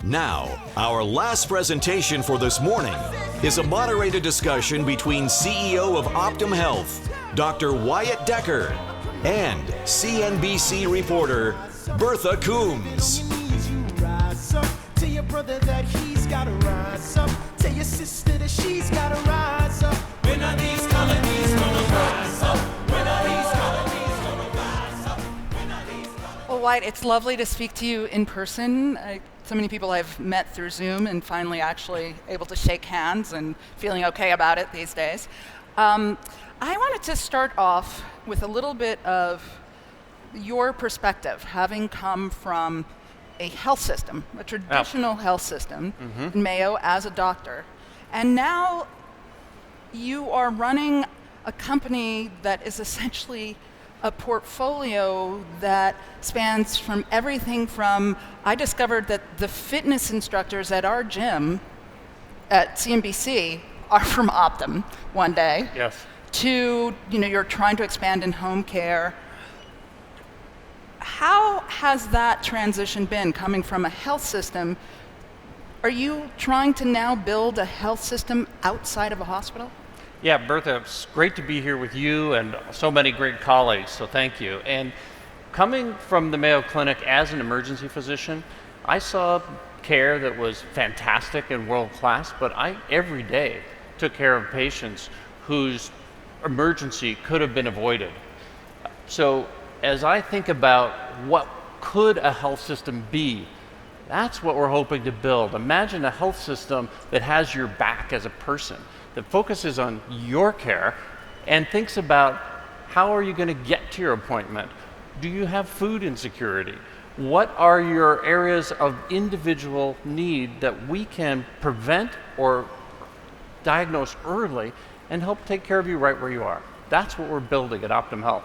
Now, our last presentation for this morning is a moderated discussion between CEO of Optum Health, Dr. Wyatt Decker, and CNBC reporter Bertha Coombs. Tell your brother that he's gotta rise up. Tell your sister that she's gotta rise up. When are these colonies gonna rise up? When are these colonies gonna rise up? When are these colonies... Well, Wyatt, it's lovely to speak to you in person. So many people I've met through Zoom and finally actually able to shake hands and feeling okay about it these days. I wanted to start off with a little bit of your perspective, having come from a health system, a traditional health system, in Mayo as a doctor, and now you are running a company that is essentially a portfolio that spans from everything from, I discovered that the fitness instructors at our gym at CNBC are from Optum one day. Yes. To, you're trying to expand in home care. How has that transition been coming from a health system? Are you trying to now build a health system outside of a hospital? Yeah, Bertha, it's great to be here with you and so many great colleagues, so thank you. And coming from the Mayo Clinic as an emergency physician, I saw care that was fantastic and world-class, but I every day took care of patients whose emergency could have been avoided. So as I think about what could a health system be, that's what we're hoping to build. Imagine a health system that has your back as a person, that focuses on your care and thinks about how are you going to get to your appointment? Do you have food insecurity? What are your areas of individual need that we can prevent or diagnose early and help take care of you right where you are? That's what we're building at Optum Health.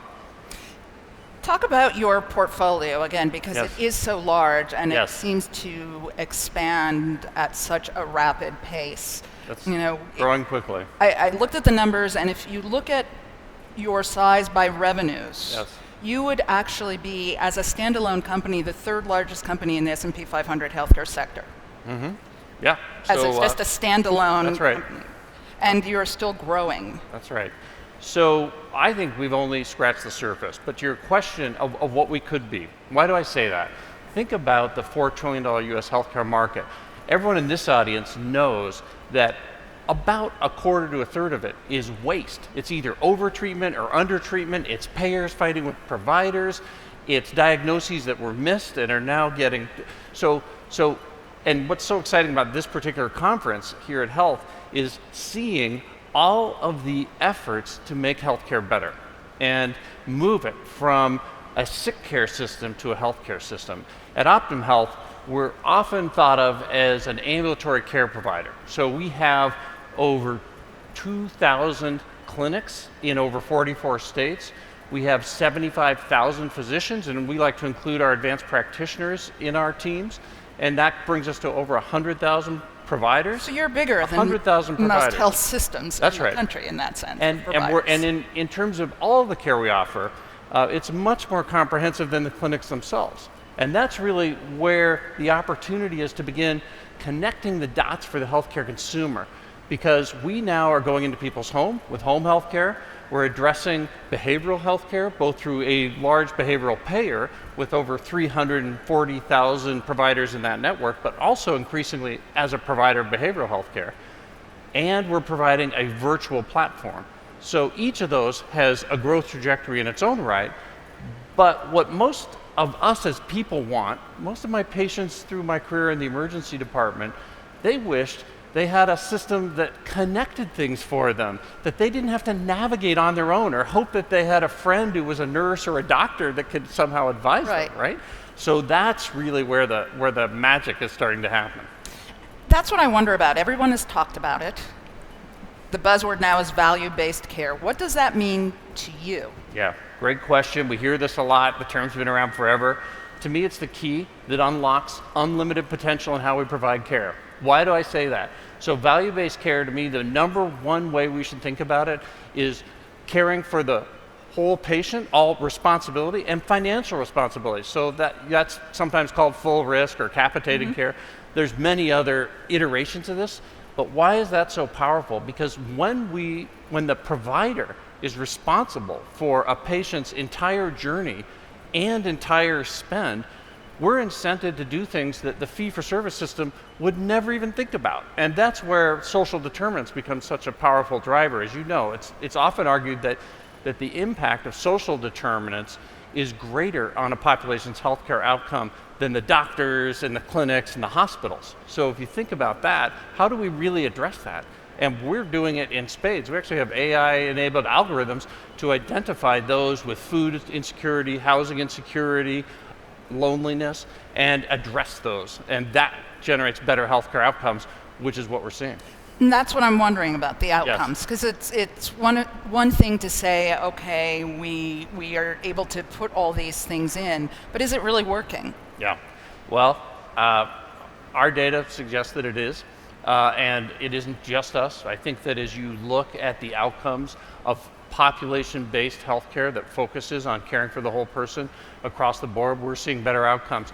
Talk about your portfolio again, because Yes. it is so large and Yes. it seems to expand at such a rapid pace. That's growing quickly. I looked at the numbers, and if you look at your size by revenues, Yes. you would actually be, as a standalone company, the third largest company in the S&P 500 healthcare sector. Yeah. As So, just a standalone that's right. company. And you're still growing. That's right. So I think we've only scratched the surface, but your question of what we could be, why do I say that? Think about the $4 trillion US healthcare market. Everyone in this audience knows that about a quarter to a third of it is waste. It's either over-treatment or under-treatment. It's payers fighting with providers. It's diagnoses that were missed and are now getting... And what's so exciting about this particular conference here at Health is seeing all of the efforts to make healthcare better and move it from a sick care system to a healthcare system. At Optum Health, we're often thought of as an ambulatory care provider. So we have over 2,000 clinics in over 44 states. We have 75,000 physicians, and we like to include our advanced practitioners in our teams. And that brings us to over 100,000 providers. So you're bigger than 100,000 providers. most health systems That's in right. the country in that sense. And in terms of all the care we offer, it's much more comprehensive than the clinics themselves. And that's really where the opportunity is to begin connecting the dots for the healthcare consumer, because we now are going into people's home with home health care. We're addressing behavioral health care, both through a large behavioral payer with over 340,000 providers in that network, but also increasingly as a provider of behavioral health care. And we're providing a virtual platform. So each of those has a growth trajectory in its own right, but what most of us as people want, most of my patients through my career in the emergency department, they wished they had a system that connected things for them, that they didn't have to navigate on their own or hope that they had a friend who was a nurse or a doctor that could somehow advise them, right? So that's really where the magic is starting to happen. That's what I wonder about. Everyone has talked about it. The buzzword now is value-based care. What does that mean to you? Yeah, great question. We hear this a lot. The term's been around forever. To me, it's the key that unlocks unlimited potential in how we provide care. Why do I say that? So value-based care, to me, the number one way we should think about it is caring for the whole patient, all responsibility, and financial responsibility. So that's sometimes called full risk or capitated care. There's many other iterations of this, but why is that so powerful? Because when the provider is responsible for a patient's entire journey and entire spend, we're incented to do things that the fee-for-service system would never even think about. And that's where social determinants become such a powerful driver. As you know, it's often argued that the impact of social determinants is greater on a population's healthcare outcome than the doctors and the clinics and the hospitals. So if you think about that, how do we really address that? And we're doing it in spades. We actually have AI-enabled algorithms to identify those with food insecurity, housing insecurity, loneliness, and address those. And that generates better healthcare outcomes, which is what we're seeing. And that's what I'm wondering about, the outcomes, because it's one thing to say, okay, we are able to put all these things in, but is it really working? Yeah. Well, our data suggests that it is, and it isn't just us. I think that as you look at the outcomes of population-based healthcare that focuses on caring for the whole person across the board, we're seeing better outcomes.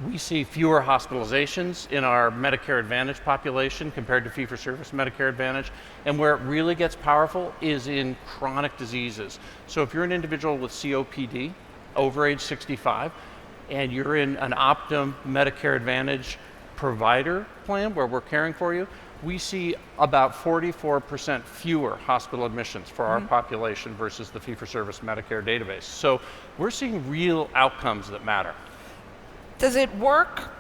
We see fewer hospitalizations in our Medicare Advantage population compared to fee-for-service Medicare Advantage. And where it really gets powerful is in chronic diseases. So if you're an individual with COPD over age 65, and you're in an Optum Medicare Advantage provider plan where we're caring for you, we see about 44% fewer hospital admissions for our population versus the fee-for-service Medicare database. So we're seeing real outcomes that matter. Does it work?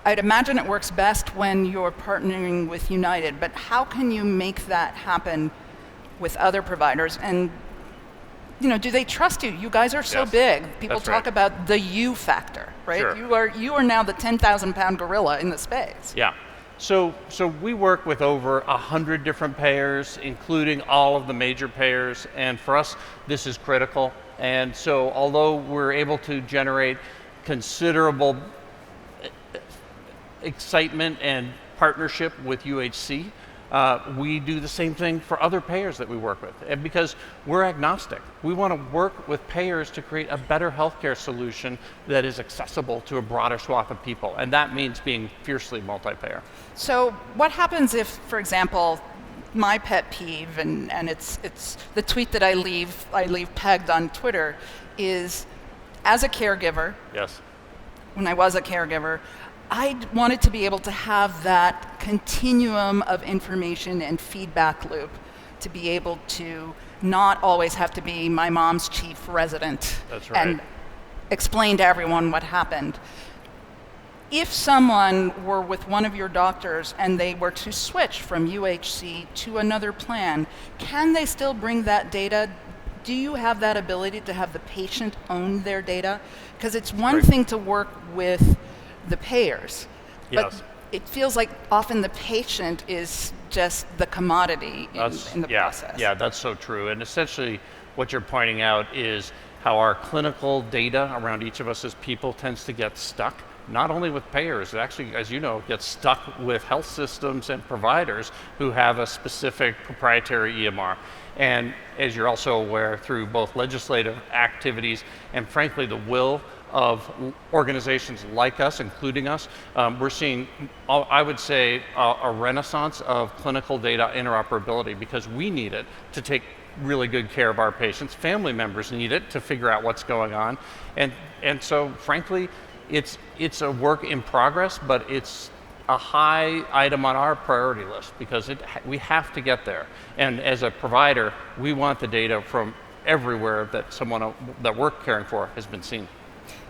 I'd imagine it works best when you're partnering with United, but how can you make that happen with other providers? And do they trust you? You guys are so big. People talk about the you factor, right? Sure. You are now the 10,000-pound gorilla in the space. Yeah. So we work with over 100 different payers, including all of the major payers, and for us, this is critical. And so although we're able to generate considerable excitement and partnership with UHC, we do the same thing for other payers that we work with. And because we're agnostic, we want to work with payers to create a better healthcare solution that is accessible to a broader swath of people. And that means being fiercely multi-payer. So what happens if, for example, my pet peeve, and it's the tweet that I leave pegged on Twitter, is as a caregiver, yes, when I was a caregiver, I wanted to be able to have that continuum of information and feedback loop, to be able to not always have to be my mom's chief resident. That's right. And explain to everyone what happened. If someone were with one of your doctors and they were to switch from UHC to another plan, can they still bring that data? Do you have that ability to have the patient own their data? Because it's one thing to work with the payers, but it feels like often the patient is just the commodity in the process. Yeah, that's so true. And essentially what you're pointing out is how our clinical data around each of us as people tends to get stuck, not only with payers, it actually, as you know, gets stuck with health systems and providers who have a specific proprietary EMR. And as you're also aware, through both legislative activities and frankly the will of organizations like us, including us, we're seeing, I would say, a renaissance of clinical data interoperability, because we need it to take really good care of our patients. Family members need it to figure out what's going on. And so frankly, it's a work in progress, but it's a high item on our priority list because we have to get there. And as a provider, we want the data from everywhere that someone that we're caring for has been seen.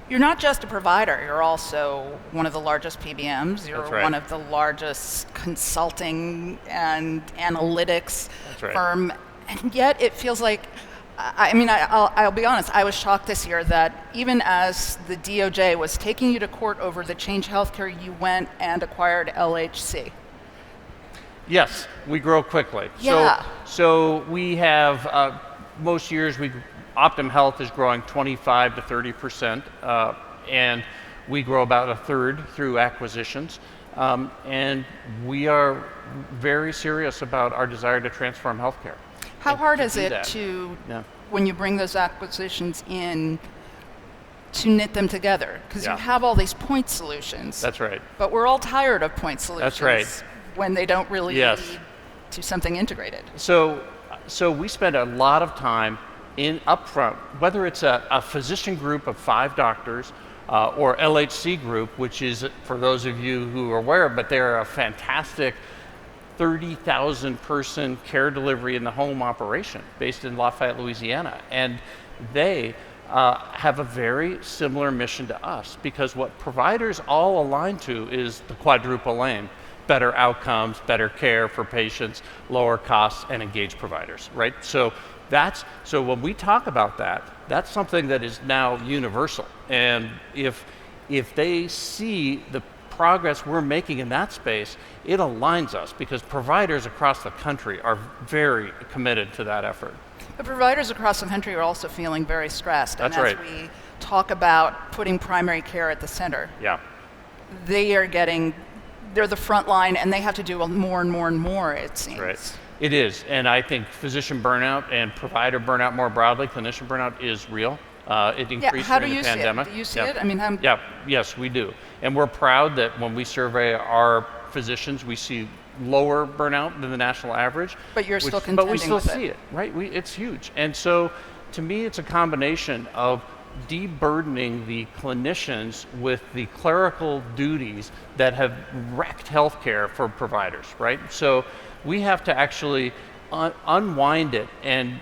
You're not just a provider, you're also one of the largest PBMs, you're one of the largest consulting and analytics firm, and yet it feels like, I'll be honest, I was shocked this year that even as the DOJ was taking you to court over the Change Healthcare, you went and acquired LHC. Yes, we grow quickly. Yeah. So we have, most years Optum Health is growing 25 to 30%, and we grow about a third through acquisitions. And we are very serious about our desire to transform healthcare. How hard is it to, when you bring those acquisitions in, to knit them together, because Yeah. you have all these point solutions. That's right. But we're all tired of point solutions. That's right. When they don't really Yes. lead to something integrated. So we spend a lot of time in upfront, whether it's a physician group of 5 doctors or LHC group, which is, for those of you who are aware, but they're a fantastic 30,000 person care delivery in the home operation based in Lafayette, Louisiana. And they have a very similar mission to us, because what providers all align to is the quadruple aim: better outcomes, better care for patients, lower costs, and engaged providers, right? So when we talk about that, that's something that is now universal. And if they see the progress we're making in that space, it aligns us, because providers across the country are very committed to that effort. The providers across the country are also feeling very stressed. That's and right. as we talk about putting primary care at the center, Yeah. they're the front line, and they have to do more and more and more, it seems. Right. It is, and I think physician burnout and provider burnout more broadly, clinician burnout, is real. It increased how do during you the pandemic. see it? Do you see it? I mean, Yes, we do. And we're proud that when we survey our physicians, we see lower burnout than the national average. But you're still But we contending still with see it, right? It's huge. And so, to me, it's a combination of de-burdening the clinicians with the clerical duties that have wrecked healthcare for providers, right? So we have to actually unwind it, and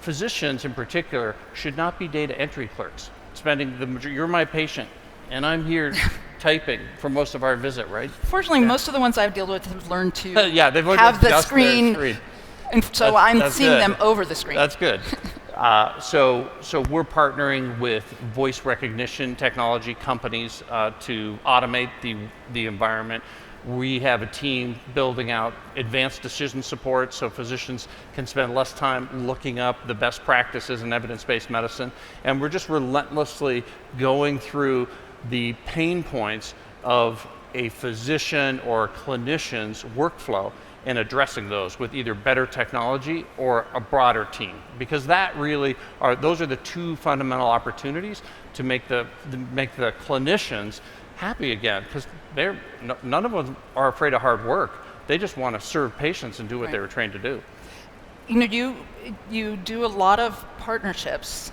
physicians in particular should not be data entry clerks, spending you're my patient, and I'm here typing for most of our visit, right? Fortunately, most of the ones I've dealt with have learned to they've learned have to the adjust their screen, and so I'm that's seeing good. them over the screen. That's good. So we're partnering with voice recognition technology companies to automate the environment. We have a team building out advanced decision support so physicians can spend less time looking up the best practices in evidence-based medicine. And we're just relentlessly going through the pain points of a physician or clinician's workflow and addressing those with either better technology or a broader team, because those are the 2 fundamental opportunities to make the clinicians happy again, because none of them are afraid of hard work. They just want to serve patients and do what they were trained to do. You know, you do a lot of partnerships,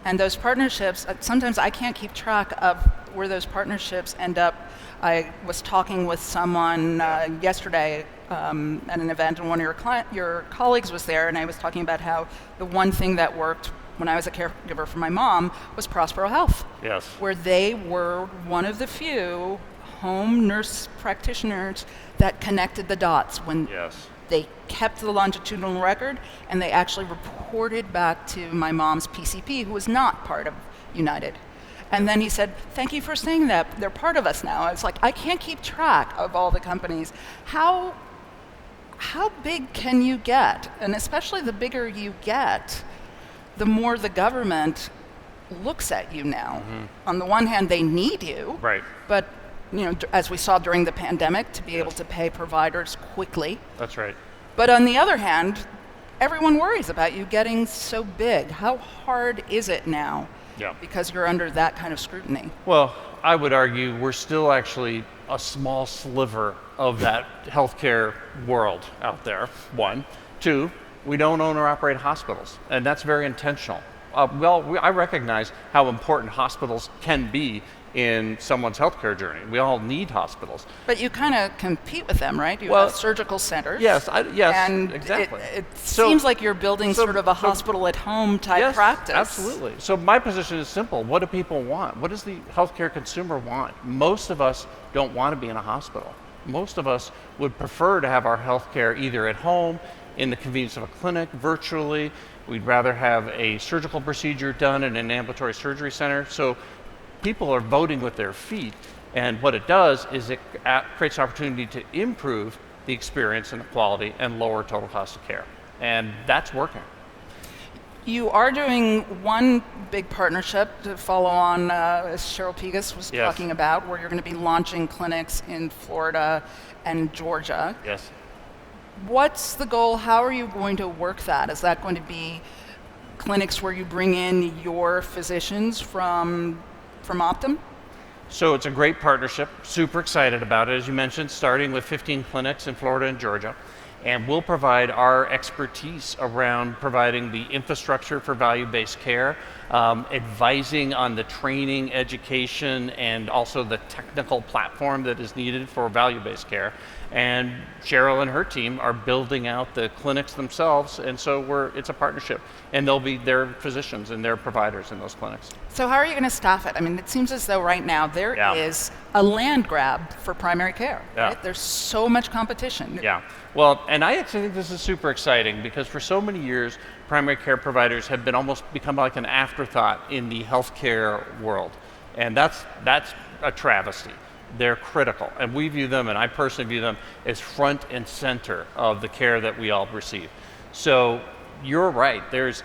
and those partnerships, sometimes I can't keep track of where those partnerships end up. I was talking with someone yesterday at an event, and one of your colleagues was there, and I was talking about how the one thing that worked when I was a caregiver for my mom was Prospero Health. Yes. Where they were one of the few home nurse practitioners that connected the dots when Yes. they kept the longitudinal record, and they actually reported back to my mom's PCP, who was not part of United. And then he said, "Thank you for saying that. They're part of us now." I was like, I can't keep track of all the companies. How big can you get? And especially the bigger you get, the more the government looks at you now. Mm-hmm. On the one hand, they need you, Right. but as we saw during the pandemic, to be able to pay providers quickly. That's right. But on the other hand, everyone worries about you getting so big. How hard is it now? Yeah. Because you're under that kind of scrutiny. Well, I would argue we're still actually a small sliver of that healthcare world out there, 1. 2, we don't own or operate hospitals, and that's very intentional. I recognize how important hospitals can be in someone's healthcare journey. We all need hospitals. But you kind of compete with them, right? You Well, have surgical centers. Yes, and exactly. It So- seems like you're building sort of a hospital-at-home type practice. Absolutely. So my position is simple. What do people want? What does the healthcare consumer want? Most of us don't want to be in a hospital. Most of us would prefer to have our healthcare either at home, in the convenience of a clinic, virtually. We'd rather have a surgical procedure done in an ambulatory surgery center. So people are voting with their feet, and what it does is it creates an opportunity to improve the experience and the quality and lower total cost of care. And that's working. You are doing one big partnership to follow on, as Cheryl Pegas was Yes. talking about, where you're going to be launching clinics in Florida and Georgia. Yes. What's the goal? How are you going to work that? Is that going to be clinics where you bring in your physicians from from Optum? So it's a great partnership, super excited about it, as you mentioned, starting with 15 clinics in Florida and Georgia. And we'll provide our expertise around providing the infrastructure for value-based care, advising on the training, education, and also the technical platform that is needed for value-based care. And Cheryl and her team are building out the clinics themselves, and so it's a partnership. And they'll be their physicians and their providers in those clinics. So how are you going to staff it? I mean, it seems as though right now there is a land grab for primary care. Right? There's so much competition. Yeah. Well, and I actually think this is super exciting because for so many years, primary care providers have been almost become like an afterthought in the healthcare world. And that's a travesty. They're critical. And we view them, and I personally view them, as front and center of the care that we all receive. So you're right. There's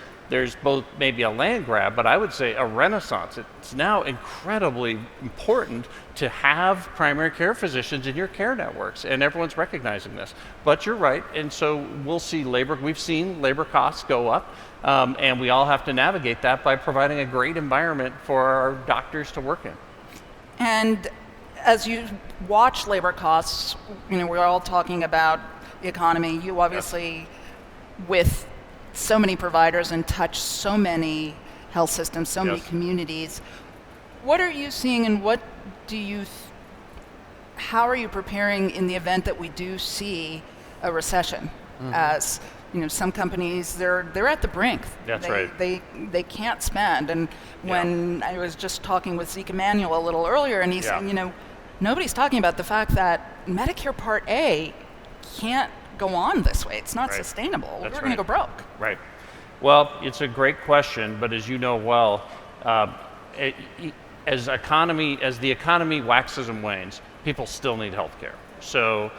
both maybe a land grab, but I would say a renaissance. It's now incredibly important to have primary care physicians in your care networks, and everyone's recognizing this. But you're right, and so we'll see we've seen labor costs go up, and we all have to navigate that by providing a great environment for our doctors to work in. And as you watch labor costs, we're all talking about the economy. You obviously, with so many providers and touch so many health systems, so many communities. What are you seeing, and what do how are you preparing in the event that we do see a recession? As some companies, they're at the brink. That's right. They can't spend. And when I was just talking with Zeke Emanuel a little earlier, and he's saying, nobody's talking about the fact that Medicare Part A can't go on this way. It's not sustainable. We're going to go broke. Right. Well, it's a great question, but as you know well, as the economy waxes and wanes, people still need healthcare. So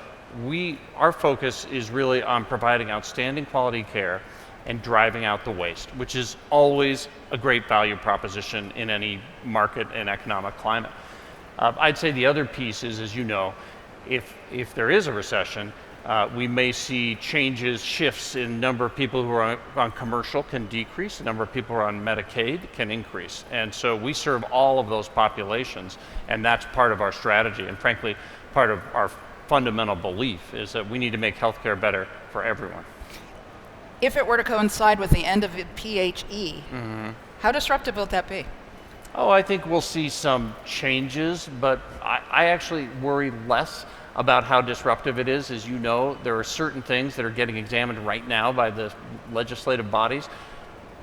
our focus is really on providing outstanding quality care and driving out the waste, which is always a great value proposition in any market and economic climate. I'd say the other piece is, as you know, if there is a recession, we may see shifts in number of people who are on commercial can decrease, the number of people who are on Medicaid can increase. And so we serve all of those populations, and that's part of our strategy. And frankly, part of our fundamental belief is that we need to make healthcare better for everyone. If it were to coincide with the end of the PHE, how disruptive will that be? Oh, I think we'll see some changes, but I actually worry less about how disruptive it is. As you know, there are certain things that are getting examined right now by the legislative bodies,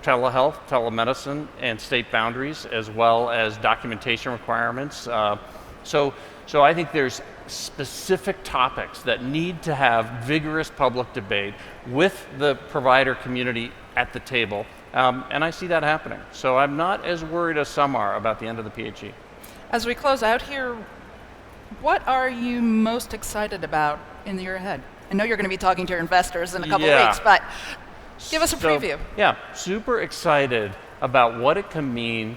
telehealth, telemedicine, and state boundaries, as well as documentation requirements. So I think there's specific topics that need to have vigorous public debate with the provider community at the table, and I see that happening. So I'm not as worried as some are about the end of the PHE. As we close out here, what are you most excited about in the year ahead? I know you're going to be talking to your investors in a couple of weeks, but give us a preview. Yeah, super excited about what it can mean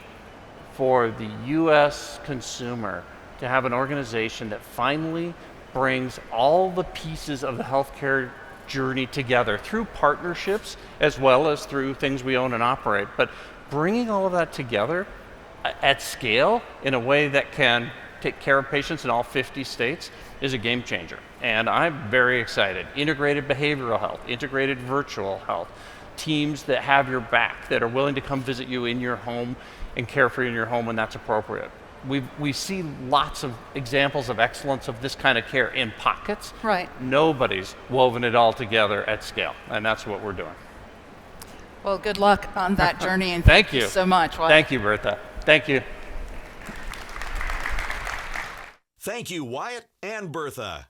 for the U.S. consumer to have an organization that finally brings all the pieces of the healthcare journey together through partnerships as well as through things we own and operate. But bringing all of that together at scale in a way that can take care of patients in all 50 states is a game changer. And I'm very excited. Integrated behavioral health, integrated virtual health, teams that have your back, that are willing to come visit you in your home and care for you in your home when that's appropriate. We see lots of examples of excellence of this kind of care in pockets. Right. Nobody's woven it all together at scale, and that's what we're doing. Well, good luck on that journey, and thank you so much. Wyatt. Thank you, Bertha. Thank you. Thank you, Wyatt and Bertha.